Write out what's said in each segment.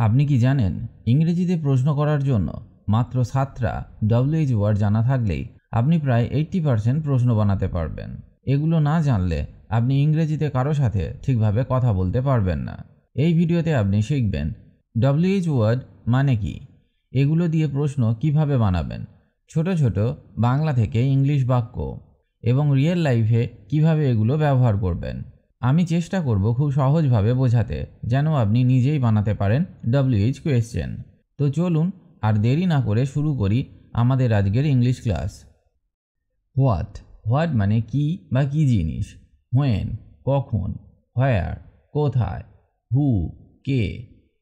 আপনি কি জানেন ইংরেজিতে প্রশ্ন করার জন্য মাত্র 7টা WH ওয়ার্ড জানা থাকলেই আপনি প্রায় 80% প্রশ্ন বানাতে পারবেন। এগুলো না জানলে আপনি ইংরেজিতে কারো সাথে ঠিকভাবে কথা বলতে পারবেন না। এই ভিডিওতে আপনি শিখবেন WH ওয়ার্ড মানে কি, এগুলো দিয়ে প্রশ্ন কিভাবে বানাবেন, ছোট ছোট বাংলা থেকে ইংলিশ বাক্য এবং রিয়েল লাইফে কিভাবে এগুলো ব্যবহার করবেন। আমি চেষ্টা করব খুব সহজভাবে বোঝাতে, যেন আপনি নিজেই বানাতে পারেন WH কোয়েশ্চেন। তো চলুন আর দেরি না করে শুরু করি আমাদের আজকের ইংলিশ ক্লাস। হোয়াট মানে কি বা কি জিনিস, হোয়েন কখন, হোয়ার কোথায়, হু কে,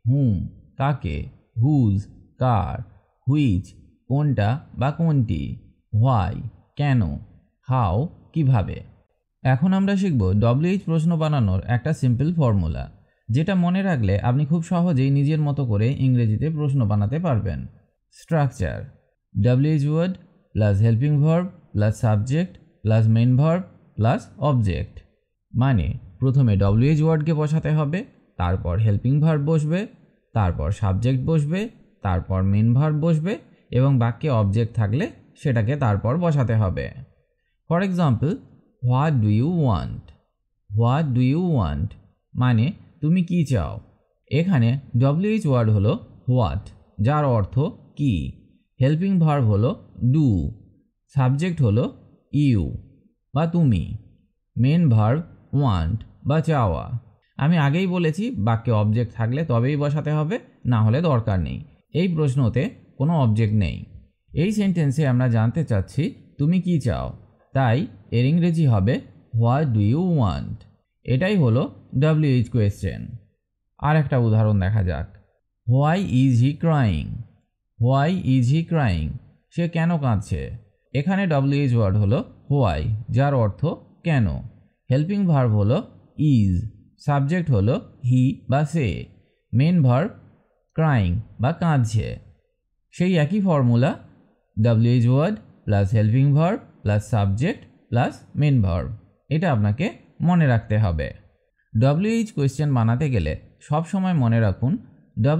হুম কাকে, হুজ কার, হুইচ কোনটা বা কোনটি, হোয়াই কেন, হাউ কিভাবে। এখন আমরা শিখব WH প্রশ্ন বানানোর একটা সিম্পল ফর্মুলা, যেটা মনে রাখলে আপনি খুব সহজেই নিজের মতো করে ইংরেজিতে প্রশ্ন বানাতে পারবেন। Structure: WH word plus helping verb plus subject plus main verb plus object. মানে প্রথমে WH ওয়ার্ডকে বসাতে হবে, তারপর হেল্পিং ভার্ব বসবে, তারপর সাবজেক্ট বসবে, তারপর মেন ভার্ব বসবে এবং বাক্যে অবজেক্ট থাকলে সেটাকে তারপর বসাতে হবে। For example, what do you want. What do you want মানে তুমি কি চাও। এখানে WH ওয়ার্ড হলো হোয়াট, যার অর্থ কি। হেল্পিং ভার্ব হলো ডু, সাবজেক্ট হলো ইউ বা তুমি, মেন ভার্ব ওয়ান্ট বা চাওয়া। আমি আগেই বলেছি বাক্যে অবজেক্ট থাকলে তবেই বসাতে হবে, না হলে দরকার নেই। এই প্রশ্নতে কোনো অবজেক্ট নেই। এই সেন্টেন্সে আমরা জানতে চাচ্ছি তুমি কি চাও, তাই এর ইংরেজি হবে হোয়াট ডু ইউ ওয়ান্ট। এটাই হলো WH কোয়েশ্চেন। আর একটা উদাহরণ দেখা যাক। Why is he crying. Why is he crying সে কেন কাঁদছে। এখানে WH ওয়ার্ড হলো হোয়াই, যার অর্থ কেন। হেল্পিং ভার্ব হলো ইজ, সাবজেক্ট হলো হি বা সে, মেন ভার্ব ক্রাইং বা কাঁদছে। সেই একই formula, WH word plus helping verb plus subject plus main verb. এটা আপনাকে মনে রাখতে হবে। WH কোয়েশ্চেন বানাতে গেলে সব সময় মনে রাখুন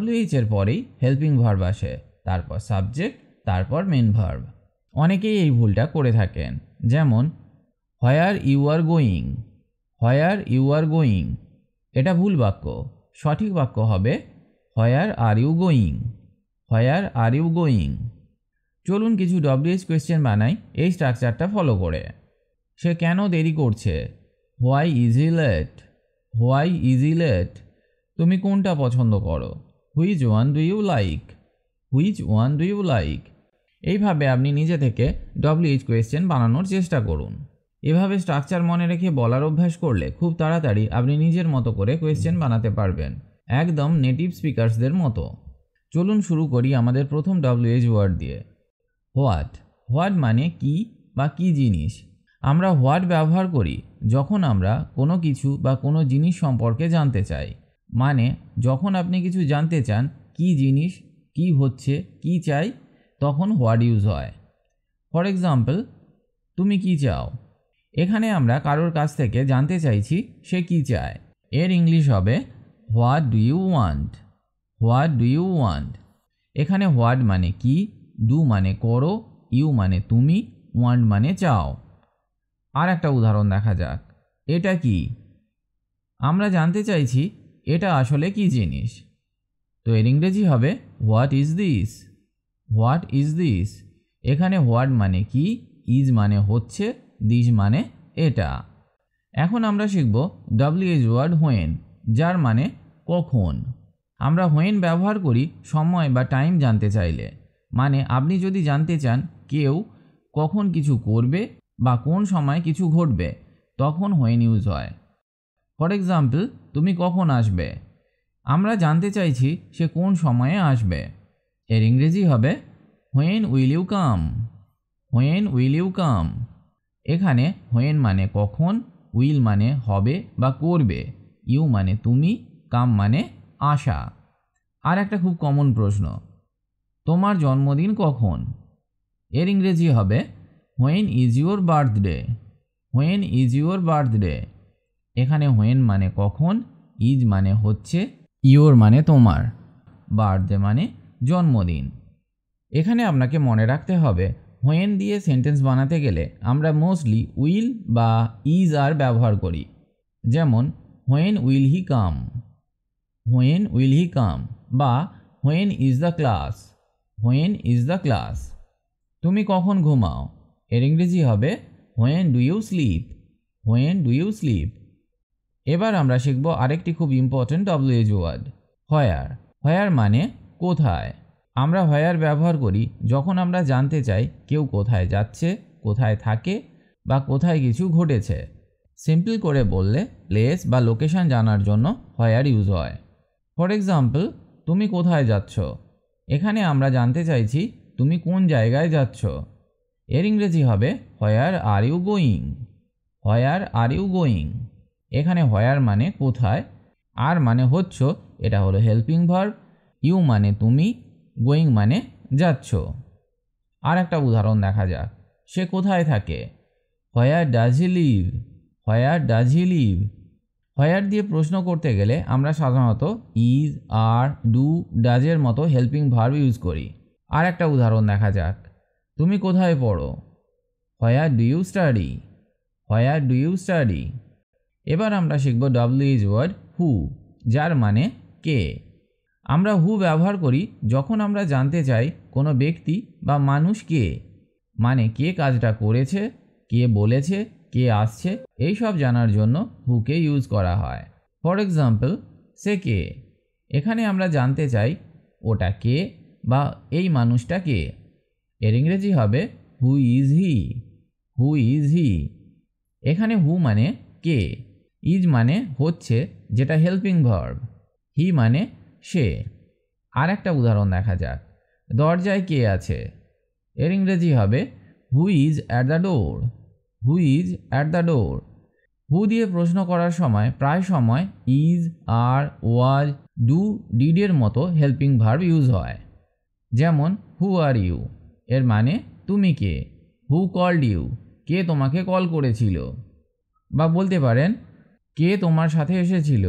WH এর পরেই হেল্পিং ভার্ব আসে, তারপর সাবজেক্ট, তারপর মেন ভার্ব। অনেকেই এই ভুলটা করে থাকেন, যেমন where you are going. Where you are going এটা ভুল বাক্য। সঠিক বাক্য হবে where are you going. Where are you going. চলুন কিছু WH কোয়েশ্চেন বানাই এই স্ট্রাকচারটা ফলো করে। সে কেন দেরি করছে। Why is he late. Why is he late তুমি কোনটা পছন্দ করো। Which one do you like. Which one do you like. এইভাবে আপনি নিজে থেকে WH কোয়েশ্চেন বানানোর চেষ্টা করুন। এভাবে স্ট্রাকচার মনে রেখে বলার অভ্যাস করলে খুব তাড়াতাড়ি আপনি নিজের মতো করে কোয়েশ্চেন বানাতে পারবেন, একদম নেটিভ স্পিকার্সদের মতো। চলুন শুরু করি আমাদের প্রথম WH ওয়ার্ড দিয়ে। হোয়াট। হোয়াট মানে কি বা কি জিনিস। আমরা হোয়াট ব্যবহার করি যখন আমরা কোনো কিছু বা কোনো জিনিস সম্পর্কে জানতে চাই। মানে যখন আপনি কিছু জানতে চান, কি জিনিস, কি হচ্ছে, কি চাই, তখন হোয়াট ইউজ হয়। ফর এক্সাম্পল, তুমি কি চাও। এখানে আমরা কারোর কাছ থেকে জানতে চাইছি সে কি চায়। এর ইংলিশ হবে what do you want. What do you want. এখানে হোয়াট মানে কি, ডু মানে করো, ইউ মানে তুমি, ওয়ান্ট মানে চাও। আর একটা উদাহরণ দেখা যাক। এটা কি। আমরা জানতে চাইছি এটা আসলে কি জিনিস। তো এর ইংরেজি হবে what is this. What is this. এখানে হোয়াট মানে কি, ইজ মানে হচ্ছে, দিস মানে এটা। এখন আমরা শিখব WH ওয়ার্ড হোয়েন, যার মানে কখন। আমরা হোয়েন ব্যবহার করি সময় বা টাইম জানতে চাইলে। মানে আপনি যদি জানতে চান কেউ কখন কিছু করবে বা কোন সময় কিছু ঘটবে, তখন হোয়েন ইউজ হয়। ফর এক্সাম্পল, তুমি কখন আসবে। আমরা জানতে চাইছি সে কোন সময়ে আসবে। এর ইংরেজি হবে when will you come. When will you come. এখানে হোয়েন মানে কখন, উইল মানে হবে বা করবে, ইউ মানে তুমি, কাম মানে আসা। আর একটা খুব কমন প্রশ্ন, তোমার জন্মদিন কখন। এর ইংরেজি হবে when is your birthday. When is your birthday. এখানে হোয়েন মানে কখন, ইজ মানে হচ্ছে, ইউর মানে তোমার, বার্থডে মানে জন্মদিন। এখানে আপনাকে মনে রাখতে হবে হোয়েন দিয়ে সেন্টেন্স বানাতে গেলে আমরা মোস্টলি উইল বা ইজ আর ব্যবহার করি। যেমন when will he come, when will he come, বা when is the class, when is the class. তুমি কখন ঘুমাও, এর ইংরেজি হবে when do you sleep, when do you sleep. এবার আমরা শিখব আরেকটি খুব important WH word, where. Where মানে কোথায়। আমরা হোয়ার ব্যবহার করি যখন আমরা জানতে চাই কেউ কোথায় যাচ্ছে, কোথায় থাকে, বা কোথায় কিছু ঘটেছে। সিম্পল করে বললে প্লেস বা লোকেশন জানার জন্য হোয়ার ইউজ হয়। ফর এক্সাম্পল, তুমি কোথায় যাচ্ছ, এখানে আমরা জানতে চাইছি তুমি কোন জায়গায় যাচ্ছ। এর ইংরেজি হবে where are you going, where are you going. এখানে হোয়ার মানে কোথায়, আর মানে হচ্ছ, এটা হলো হেল্পিং ভার্ব, ইউ মানে তুমি, গোয়িং মানে যাচ্ছ। আর একটা উদাহরণ দেখা যাক, সে কোথায় থাকে, where does he live, where does he live. Where দিয়ে প্রশ্ন করতে গেলে আমরা সাধারণত ইজ, আর, ডু, ডাজের মতো হেল্পিং ভার্ব ইউজ করি। আর একটা উদাহরণ দেখা যাক, তুমি কোথায় পড়ো, where do you study, where do you study. এবার আমরা শিখব WH ওয়ার্ড হু, যার মানে কে। আমরা হু ব্যবহার করি যখন আমরা জানতে চাই কোনো ব্যক্তি বা মানুষ কে, মানে কে কাজটা করেছে, কে বলেছে, কে আসছে, এই সব জানার জন্য হুকে ইউজ করা হয়। ফর এক্সাম্পল, সে কে, এখানে আমরা জানতে চাই ওটা কে বা এই মানুষটা কে। এর ইংরেজি হবে who is he, who is he. এখানে হু মানে কে, ইজ মানে হচ্ছে, যেটা হেল্পিং ভার্ব, হি মানে সে। আর একটা উদাহরণ দেখা যাক, দরজায় কে আছে, এর ইংরেজি হবে who is at the door, who is at the door. Who দিয়ে প্রশ্ন করার সময় প্রায় সময় ইজ, আর, ওয়াজ, ডু, ডিডের মতো হেল্পিং ভার্ব ইউজ হয়। যেমন হু আর ইউ, এর মানে তুমি কে, হু কল্ড ইউ, কে তোমাকে কল করেছিল। বা বলতে পারেন কে তোমার সাথে এসেছিল,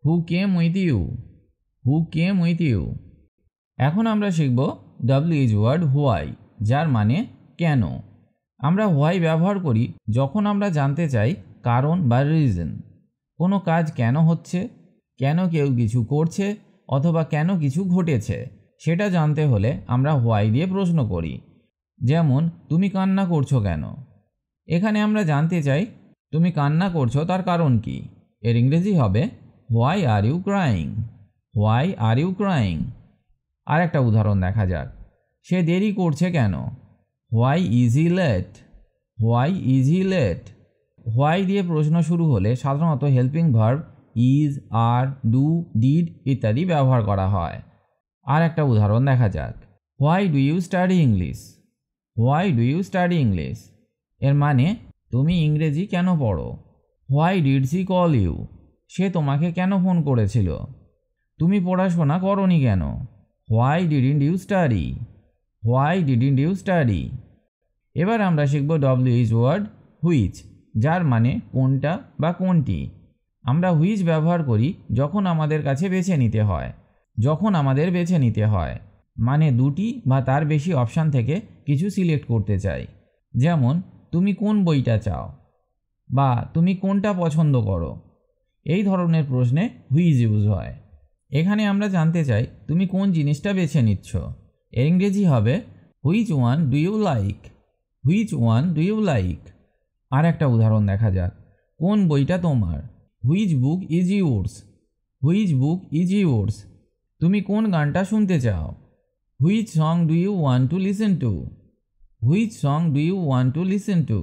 who came with you, who came with you. এখন আমরা শিখব WH ওয়ার্ড হোয়াই, যার মানে কেন। আমরা হোয়াই ব্যবহার করি যখন আমরা জানতে চাই কারণ বা রিজন। কোনো কাজ কেন হচ্ছে, কেন কেউ কিছু করছে, অথবা কেন কিছু ঘটেছে, সেটা জানতে হলে আমরা হোয়াই দিয়ে প্রশ্ন করি। যেমন তুমি কান্না করছো কেন, এখানে আমরা জানতে চাই তুমি কান্না করছো তার কারণ কি। এর ইংরেজি হবে why are you crying, why are you crying. আর একটা উদাহরণ দেখা যাক, সে দেরি করছে কেন, why is he late, why is he late. Why দিয়ে প্রশ্ন শুরু হলে সাধারণত helping verb is, are, do, did ইত্যাদি ব্যবহার করা হয়। আর একটা উদাহরণ দেখা যাক, why do you study English, why do you study English. এর মানে তুমি ইংরেজি কেন পড়ো। Why did she call you, সে তোমাকে কেন ফোন করেছিল। তুমি পড়াশোনা করনি কেন, why didn't you study, why didn't you study. এবার আমরা শিখব WH ওয়ার্ড হুইচ, যার মানে কোনটা বা কোনটি। আমরা হুইচ ব্যবহার করি যখন আমাদের কাছে বেছে নিতে হয়, যখন আমাদের বেছে নিতে হয় মানে দুটি বা তার বেশি অপশান থেকে কিছু সিলেক্ট করতে চাই। যেমন তুমি কোন বইটা চাও, বা তুমি কোনটা পছন্দ করো, এই ধরনের প্রশ্নে হুইচ ইউজ হয়। এখানে আমরা জানতে চাই তুমি কোন জিনিসটা বেছে নিচ্ছ, এর ইংরেজি হবে which one do you like, which one do you like. আর একটা উদাহরণ দেখা যাক, কোন বইটা তোমার, which book is yours, which book is yours. তুমি কোন গানটা শুনতে চাও, which song do you want to listen to, which song do you want to listen to.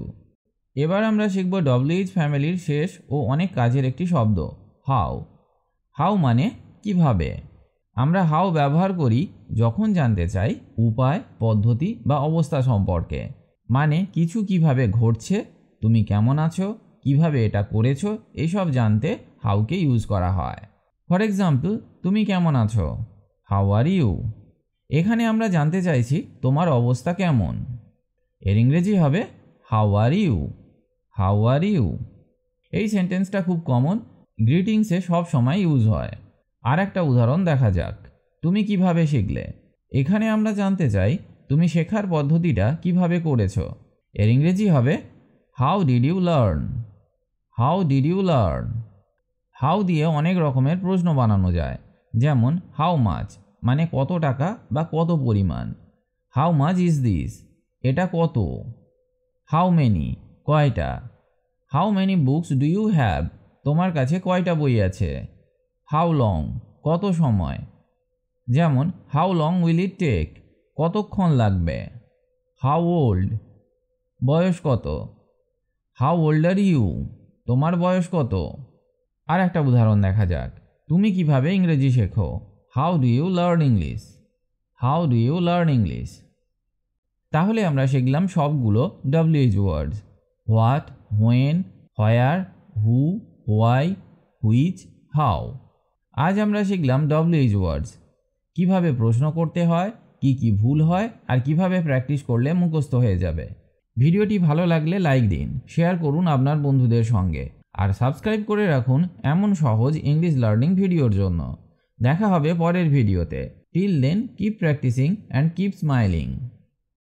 এবার আমরা শিখব WH ফ্যামিলির শেষ ও অনেক কাজের একটি শব্দ, হাউ। হাউ মানে কিভাবে। আমরা হাউ ব্যবহার করি যখন জানতে চাই উপায়, পদ্ধতি বা অবস্থা সম্পর্কে, মানে কিছু কিভাবে ঘটছে, তুমি কেমন আছো, কিভাবে এটা করেছো, এইসব জানতে হাউকে ইউজ করা হয়। ফর এক্সাম্পল, তুমি কেমন আছো, হাউ আর ইউ। এখানে আমরা জানতে চাইছি তোমার অবস্থা কেমন, এর ইংরেজি হবে how are you, how are you. এই সেন্টেন্সটা খুব কমন, গ্রিটিংসে সব সময় ইউজ হয়। আর একটা উদাহরণ দেখা যাক, তুমি কিভাবে শিখলে। এখানে আমরা জানতে চাই তুমি শেখার পদ্ধতিটা কিভাবে করেছো। এর ইংরেজি হবে how did you learn. How did you learn. How দিয়ে অনেক রকমের প্রশ্ন বানানো যায়, যেমন হাউ মাচ মানে কত টাকা বা কত পরিমাণ। হাউ মাচ ইজ দিস এটা কত। হাউ মেনি কয়টা। How many books do you have তোমার কাছে কয়টা বই আছে। হাউ লং কত সময়, যেমন how long will it take কতক্ষণ লাগবে। হাউ ওল্ড বয়স কত। হাউ ওল্ড আর ইউ তোমার বয়স কত। আর একটা উদাহরণ দেখা যাক, তুমি কিভাবে ইংরেজি শেখো। How do you learn English. How do you learn English. তাহলে আমরা শিখলাম সবগুলো WH words, what, when, where, who, why, which, how. আজ আমরা শিখলাম WH ওয়ার্ডস, কিভাবে প্রশ্ন করতে হয়, কি ভুল হয় আর কিভাবে প্র্যাকটিস করলে মুখস্থ হয়ে যাবে। ভিডিওটি ভালো লাগলে লাইক দিন, শেয়ার করুন আপনার বন্ধুদের সঙ্গে আর সাবস্ক্রাইব করে রাখুন এমন সহজ ইংলিশ লার্নিং ভিডিওর জন্য। দেখা হবে পরের ভিডিওতে। Till then keep practising and keep smiling.